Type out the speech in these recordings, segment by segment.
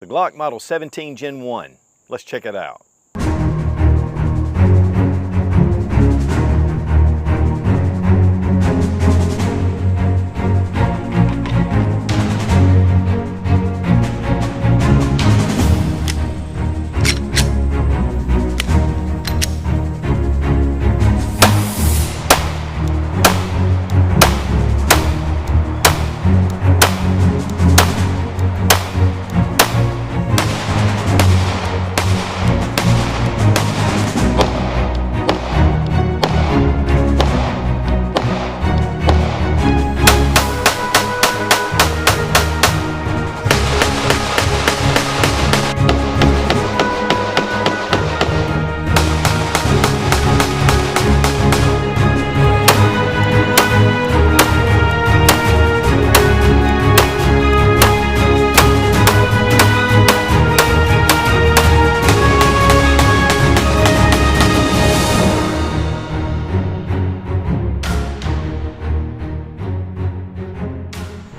Glock Model 17 Gen 1. Let's check it out.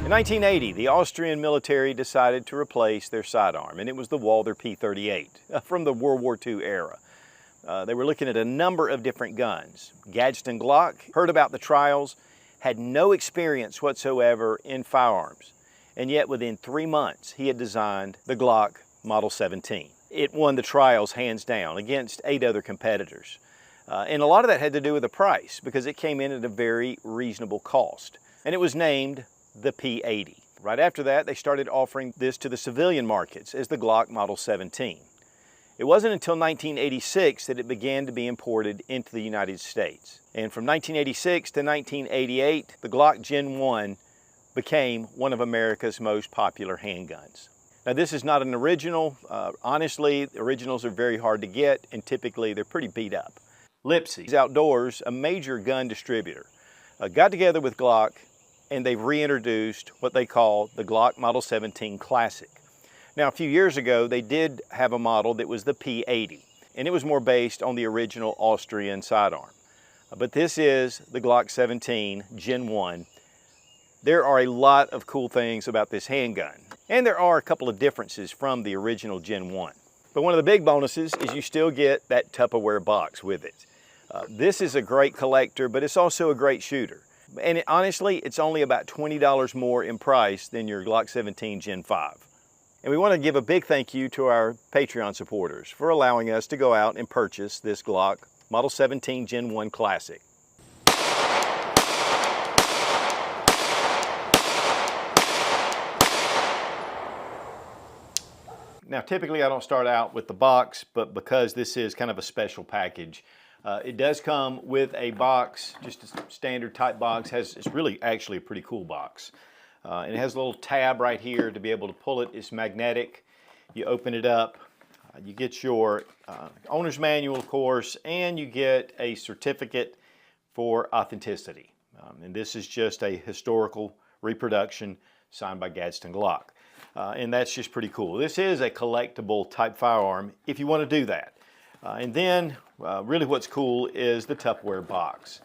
In 1980, the Austrian military decided to replace their sidearm, and it was the Walther P38 from the World War II era. They were looking at a number of different guns. GetZone Glock heard about the trials, had no experience whatsoever in firearms, and yet within 3 months he had designed the Glock Model 17. It won the trials hands down against 8 other competitors. And a lot of that had to do with the price, because it came in at a very reasonable cost. And it was named the P80. Right after that, they started offering this to the civilian markets as the Glock Model 17. It wasn't until 1986 that it began to be imported into the United States. And from 1986 to 1988, the Glock Gen 1 became one of America's most popular handguns. Now, this is not an original. Honestly, originals are very hard to get, and typically they're pretty beat up. Lipseys Outdoors, a major gun distributor, got together with Glock, and they've reintroduced what they call the Glock Model 17 Classic. Now, a few years ago, they did have a model that was the P80, and it was more based on the original Austrian sidearm. But this is the Glock 17 Gen 1. There are a lot of cool things about this handgun, and there are a couple of differences from the original Gen 1. But one of the big bonuses is you still get that Tupperware box with it. This is a great collector, but it's also a great shooter. And honestly, it's only about $20 more in price than your Glock 17 Gen 5. And we want to give a big thank you to our Patreon supporters for allowing us to go out and purchase this Glock Model 17 Gen 1 Classic. Now, typically I don't start out with the box, but because this is kind of a special package, it does come with a box, just a standard type box. It's really actually a pretty cool box. And it has a little tab right here to be able to pull it. It's magnetic. You open it up, you get your owner's manual, of course, and you get a certificate for authenticity. And this is just a historical reproduction signed by GetZone Glock. And that's just pretty cool. This is a collectible type firearm if you want to do that. And then really what's cool is the Tupperware box,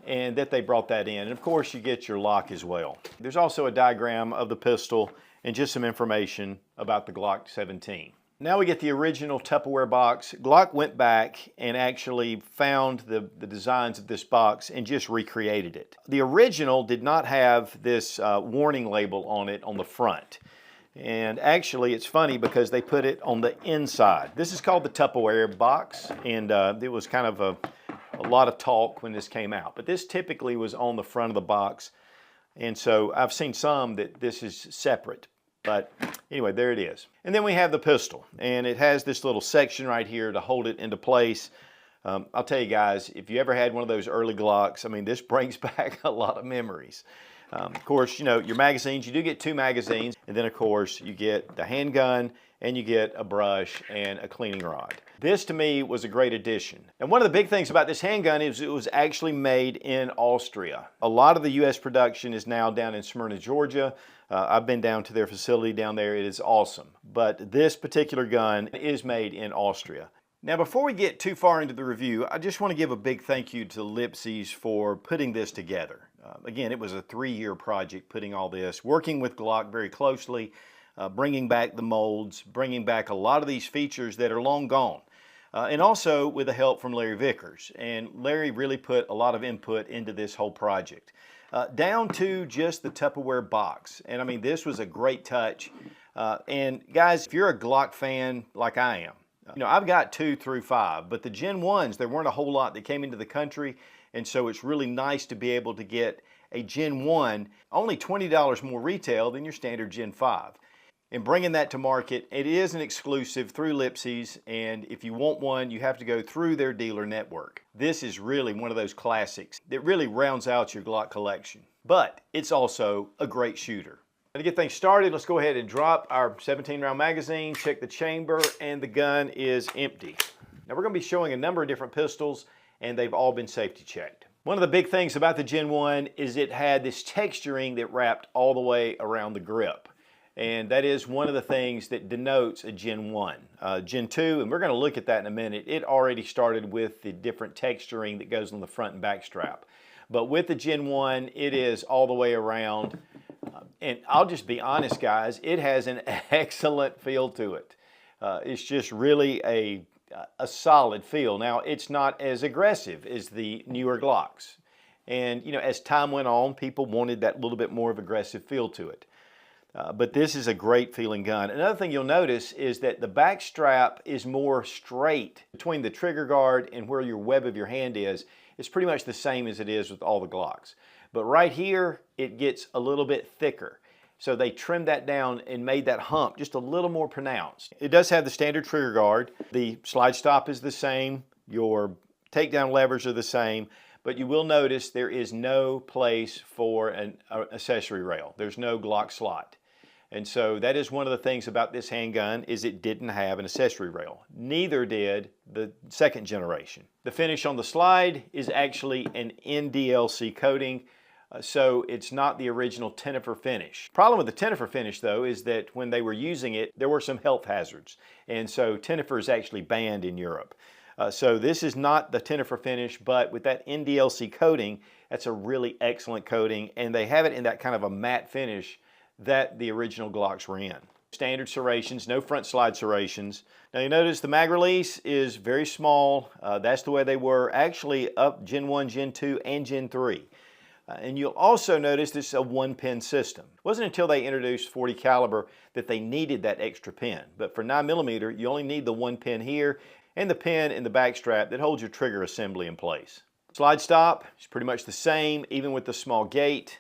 and that they brought that in. And of course you get your lock as well. There's also a diagram of the pistol and just some information about the Glock 17. Now we get the original Tupperware box. Glock went back and actually found the designs of this box and just recreated it. The original did not have this warning label on it on the front. And actually it's funny because they put it on the inside. This is called the Tupperware box, and it was kind of a lot of talk when this came out. But this typically was on the front of the box, and so I've seen some that this is separate. But anyway, there it is. And then we have the pistol, and it has this little section right here to hold it into place. I'll tell you guys, if you ever had one of those early Glocks, I mean, this brings back a lot of memories. Of course, you know, your magazines, you do get 2 magazines, and then of course you get the handgun, and you get a brush and a cleaning rod. This to me was a great addition. And one of the big things about this handgun is it was actually made in Austria. A lot of the US production is now down in Smyrna, Georgia. I've been down to their facility down there. It is awesome. But this particular gun is made in Austria. Now, before we get too far into the review, I just want to give a big thank you to Lipseys for putting this together. Again, it was a 3-year project putting all this, working with Glock very closely. bringing back the molds, bringing back a lot of these features that are long gone. And also with the help from Larry Vickers. And Larry really put a lot of input into this whole project. Down to just the Tupperware box. And I mean, this was a great touch. And guys, if you're a Glock fan like I am, you know, I've got 2 through 5, but the Gen 1s, there weren't a whole lot that came into the country. And so it's really nice to be able to get a Gen 1, only $20 more retail than your standard Gen 5. And bringing that to market, it is an exclusive through Lipseys, and if you want one, you have to go through their dealer network. This is really one of those classics that really rounds out your Glock collection. But it's also a great shooter. Now to get things started, let's go ahead and drop our 17-round magazine, check the chamber, and the gun is empty. Now we're going to be showing a number of different pistols, and they've all been safety checked. One of the big things about the Gen 1 is it had this texturing that wrapped all the way around the grip. And that is one of the things that denotes a Gen 1. Gen 2, and we're going to look at that in a minute, it already started with the different texturing that goes on the front and back strap. But with the Gen 1, it is all the way around. And I'll just be honest, guys, it has an excellent feel to it. It's just really a solid feel. Now, it's not as aggressive as the newer Glocks. And, you know, as time went on, people wanted that little bit more of aggressive feel to it. But this is a great feeling gun. Another thing you'll notice is that the back strap is more straight between the trigger guard and where your web of your hand is. It's pretty much the same as it is with all the Glocks. But right here, it gets a little bit thicker. So they trimmed that down and made that hump just a little more pronounced. It does have the standard trigger guard. The slide stop is the same. Your takedown levers are the same. But you will notice there is no place for an accessory rail. There's no Glock slot. And so that is one of the things about this handgun is it didn't have an accessory rail. Neither did the second generation. The finish on the slide is actually an NDLC coating, so it's not the original Tenifer finish. Problem with the Tenifer finish though is that when they were using it, there were some health hazards. And so Tenifer is actually banned in Europe. So this is not the Tenifer finish, but with that NDLC coating, that's a really excellent coating, and they have it in that kind of a matte finish that the original Glocks were in. Standard serrations, no front slide serrations. Now you notice the mag release is very small. That's the way they were actually up Gen 1, Gen 2, and Gen 3. And you'll also notice this is a 1-pin system. It wasn't until they introduced 40 caliber that they needed that extra pin. But for 9mm, you only need the 1 pin here and the pin in the back strap that holds your trigger assembly in place. Slide stop is pretty much the same, even with the small gate.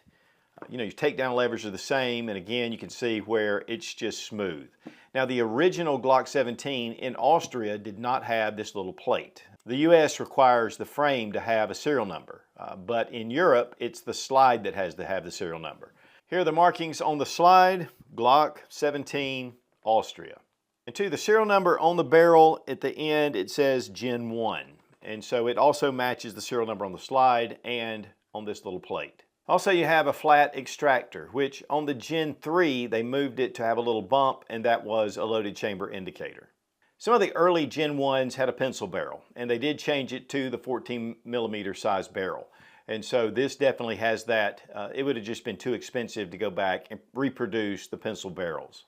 You know, your takedown levers are the same, and again, you can see where it's just smooth. Now, the original Glock 17 in Austria did not have this little plate. The US requires the frame to have a serial number, but in Europe, it's the slide that has to have the serial number. Here are the markings on the slide, Glock 17, Austria. And to the serial number on the barrel at the end, it says Gen 1. And so it also matches the serial number on the slide and on this little plate. Also, you have a flat extractor, which on the Gen 3, they moved it to have a little bump, and that was a loaded chamber indicator. Some of the early Gen 1s had a pencil barrel, and they did change it to the 14mm size barrel. And so this definitely has that. It would have just been too expensive to go back and reproduce the pencil barrels.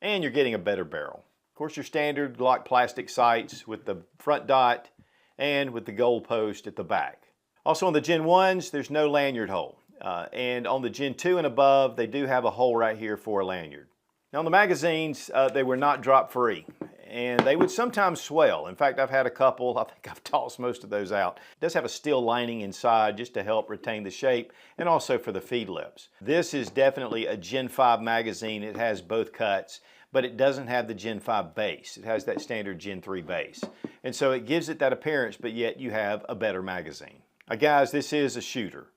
And you're getting a better barrel. Of course, your standard Glock plastic sights with the front dot and with the gold post at the back. Also on the Gen 1s, there's no lanyard hole. And on the Gen 2 and above, they do have a hole right here for a lanyard. Now on the magazines, they were not drop free. And they would sometimes swell. In fact, I've had a couple. I think I've tossed most of those out. It does have a steel lining inside just to help retain the shape and also for the feed lips. This is definitely a Gen 5 magazine. It has both cuts, but it doesn't have the Gen 5 base. It has that standard Gen 3 base. And so it gives it that appearance, but yet you have a better magazine. Guys, this is a shooter.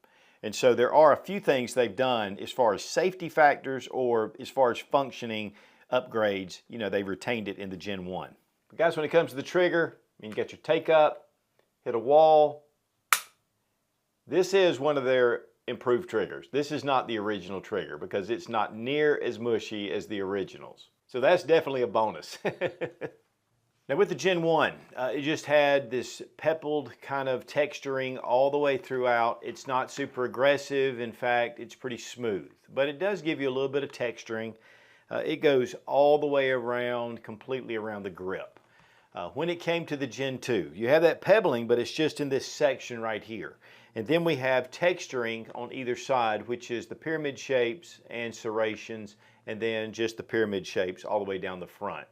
And so there are a few things they've done as far as safety factors or as far as functioning upgrades. You know, they've retained it in the Gen 1. But guys, when it comes to the trigger, you get your take up, hit a wall. This is one of their improved triggers. This is not the original trigger because it's not near as mushy as the originals. So that's definitely a bonus. Now with the Gen 1, it just had this peppled kind of texturing all the way throughout. It's not super aggressive. In fact, it's pretty smooth. But it does give you a little bit of texturing. It goes all the way around, completely around the grip. When it came to the Gen 2, you have that pebbling, but it's just in this section right here. And then we have texturing on either side, which is the pyramid shapes and serrations, and then just the pyramid shapes all the way down the front.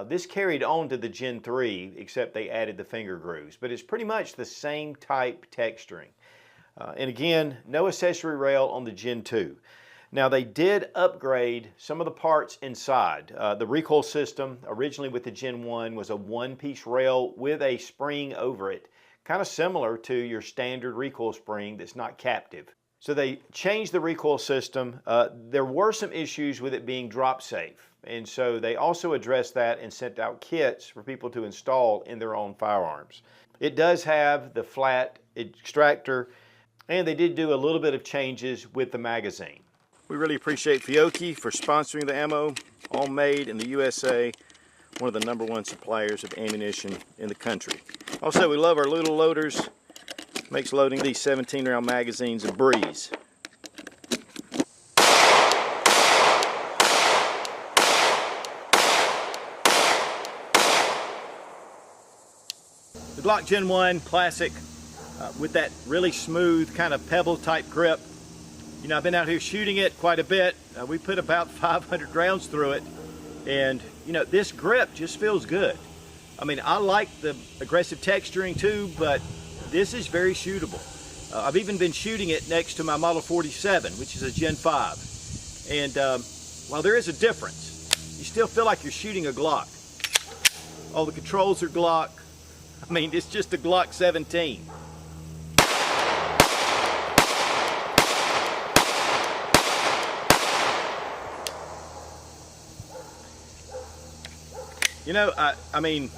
This carried on to the Gen 3, except they added the finger grooves, but it's pretty much the same type texturing. And again, no accessory rail on the Gen 2. Now they did upgrade some of the parts inside. The recoil system, originally with the Gen 1, was a one-piece rail with a spring over it, kind of similar to your standard recoil spring that's not captive. So they changed the recoil system. There were some issues with it being drop safe, and so they also addressed that and sent out kits for people to install in their own firearms. It does have the flat extractor, and they did do a little bit of changes with the magazine. We really appreciate Fiocchi for sponsoring the ammo, all made in the USA, one of the #1 suppliers of ammunition in the country. Also, we love our little loaders. Makes loading these 17-round magazines a breeze. The Glock Gen 1 Classic with that really smooth kind of pebble type grip. You know, I've been out here shooting it quite a bit. We put about 500 rounds through it, and you know, this grip just feels good. I mean, I like the aggressive texturing too, but this is very shootable. I've even been shooting it next to my Model 47, which is a Gen 5. And while there is a difference, you still feel like you're shooting a Glock. All the controls are Glock. I mean, it's just a Glock 17. You know, I mean,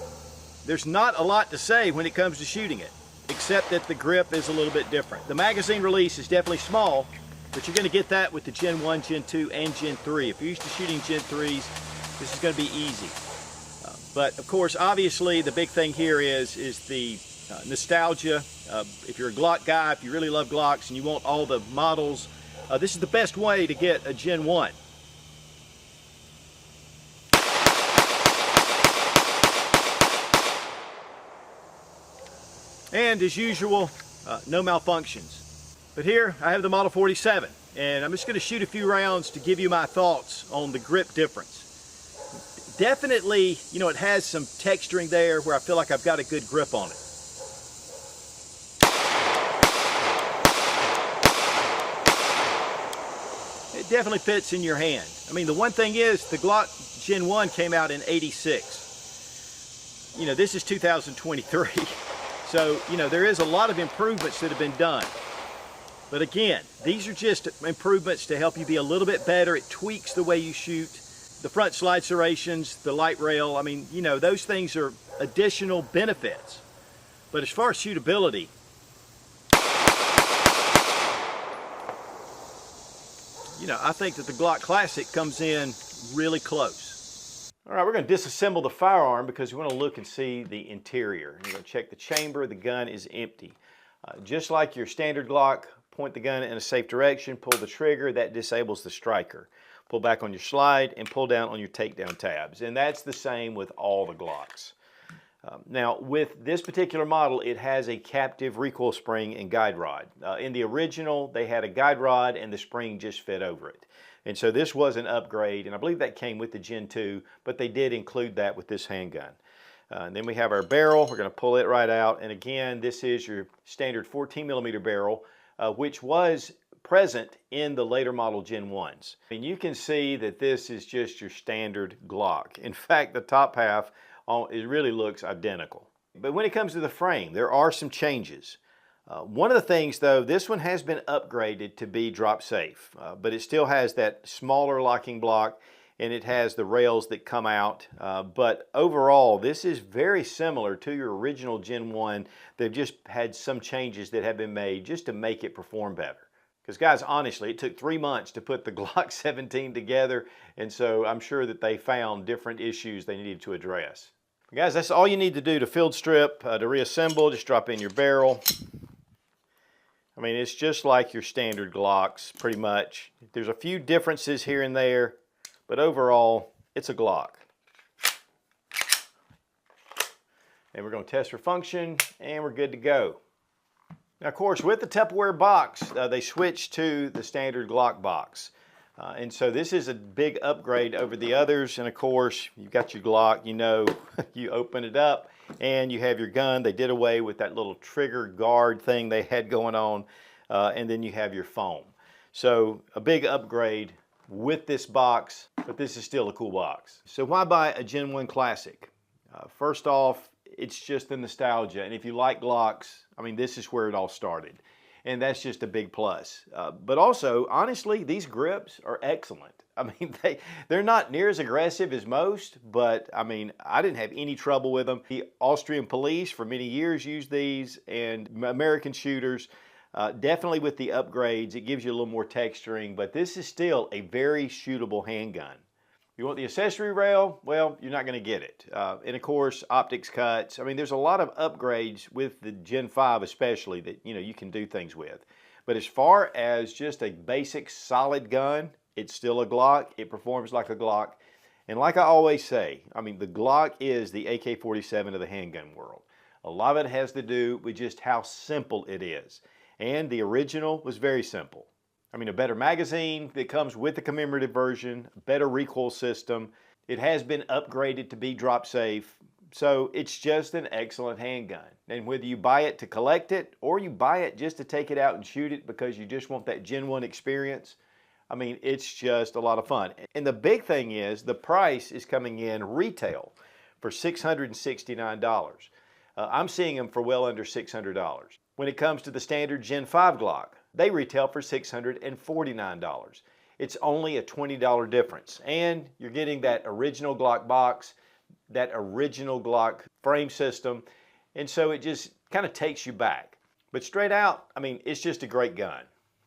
there's not a lot to say when it comes to shooting it, except that the grip is a little bit different. The magazine release is definitely small, but you're going to get that with the Gen 1, Gen 2, and Gen 3. If you're used to shooting Gen 3s, this is going to be easy. But of course, obviously, the big thing here is the nostalgia. If you're a Glock guy, if you really love Glocks and you want all the models, this is the best way to get a Gen 1. And as usual, no malfunctions. But here I have the Model 47, and I'm just going to shoot a few rounds to give you my thoughts on the grip difference. Definitely, you know, it has some texturing there where I feel like I've got a good grip on it. It definitely fits in your hand. I mean, the one thing is, the Glock Gen 1 came out in '86. You know, this is 2023. So, you know, there is a lot of improvements that have been done. But again, these are just improvements to help you be a little bit better. It tweaks the way you shoot. The front slide serrations, the light rail, I mean, you know, those things are additional benefits. But as far as shootability, you know, I think that the Glock Classic comes in really close. All right, we're going to disassemble the firearm because we want to look and see the interior. You're going to check the chamber. The gun is empty. Just like your standard Glock, point the gun in a safe direction, pull the trigger, that disables the striker. Pull back on your slide and pull down on your takedown tabs. And that's the same with all the Glocks. Now, with this particular model, it has a captive recoil spring and guide rod. In the original, they had a guide rod and the spring just fit over it. And so this was an upgrade, and I believe that came with the Gen 2, but they did include that with this handgun. And then we have our barrel. We're going to pull it right out. And again, this is your standard 14mm barrel, which was present in the later model Gen 1s. And you can see that this is just your standard Glock. In fact, the top half, it really looks identical. But when it comes to the frame, there are some changes. One of the things though, this one has been upgraded to be drop safe, but it still has that smaller locking block and it has the rails that come out. But overall, this is very similar to your original Gen 1. They've just had some changes that have been made just to make it perform better. Because guys, honestly, it took 3 months to put the Glock 17 together, and so I'm sure that they found different issues they needed to address. But guys, that's all you need to do to field strip, to reassemble. Just drop in your barrel. I mean, it's just like your standard Glocks, pretty much. There's a few differences here and there, but overall, it's a Glock. And we're going to test for function, and we're good to go. Now, of course, with the Tupperware box, they switched to the standard Glock box. And so this is a big upgrade over the others. And of course, you've got your Glock, you know, you open it up and you have your gun. They did away with that little trigger guard thing they had going on. And then you have your foam. So a big upgrade with this box, but this is still a cool box. So why buy a Gen 1 Classic? First off, it's just the nostalgia. And if you like Glocks, I mean, this is where it all started. And that's just a big plus. But also, honestly, these grips are excellent. I mean, they're not near as aggressive as most, but I mean, I didn't have any trouble with them. The Austrian police for many years used these, and American shooters, definitely with the upgrades, it gives you a little more texturing, but this is still a very shootable handgun. You want the accessory rail? Well, you're not going to get it. And of course, optics cuts. I mean, there's a lot of upgrades with the Gen 5 especially that, you know, you can do things with. But as far as just a basic solid gun, it's still a Glock. It performs like a Glock. And like I always say, I mean, the Glock is the AK-47 of the handgun world. A lot of it has to do with just how simple it is. And the original was very simple. I mean, a better magazine that comes with the commemorative version, a better recoil system. It has been upgraded to be drop safe. So it's just an excellent handgun. And whether you buy it to collect it or you buy it just to take it out and shoot it because you just want that Gen 1 experience, I mean, it's just a lot of fun. And the big thing is the price is coming in retail for $669. I'm seeing them for well under $600. When it comes to the standard Gen 5 Glock, they retail for $649. It's only a $20 difference. And you're getting that original Glock box, that original Glock frame system. And so it just kind of takes you back. But straight out, I mean, it's just a great gun.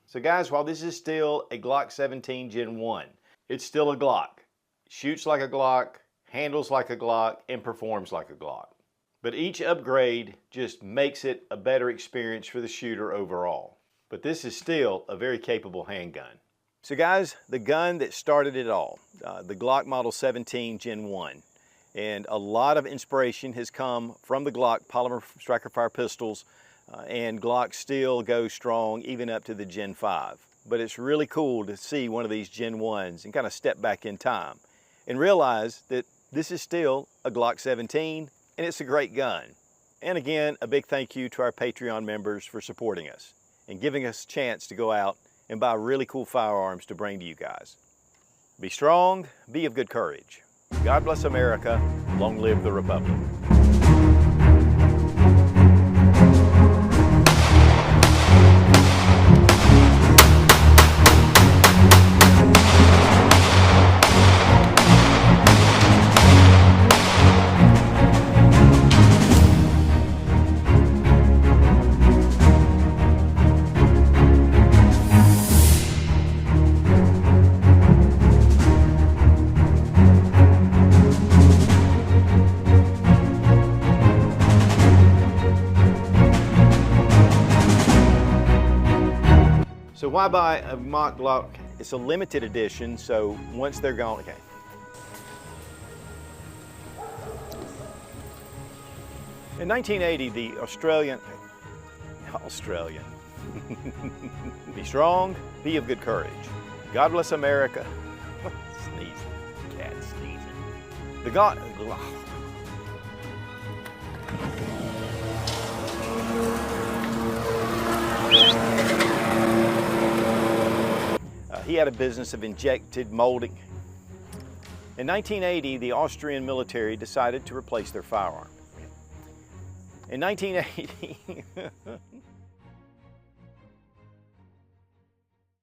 So guys, while this is still a Glock 17 Gen 1, it's still a Glock. Shoots like a Glock, handles like a Glock, and performs like a Glock. But each upgrade just makes it a better experience for the shooter overall. But this is still a very capable handgun. So guys, the gun that started it all, the Glock Model 17 Gen 1. And a lot of inspiration has come from the Glock polymer striker fire pistols, and Glock still goes strong even up to the Gen 5. But it's really cool to see one of these Gen 1s and kind of step back in time and realize that this is still a Glock 17 and it's a great gun. And again, a big thank you to our Patreon members for supporting us and giving us a chance to go out and buy really cool firearms to bring to you guys. Be strong, be of good courage. God bless America, long live the Republic. So why buy a mock Glock? It's a limited edition, so once they're gone, okay. In 1980, the Australian, be strong, be of good courage. God bless America. Sneezing, cat sneezing. He had a business of injected molding. In 1980, the Austrian military decided to replace their firearm. In 1980,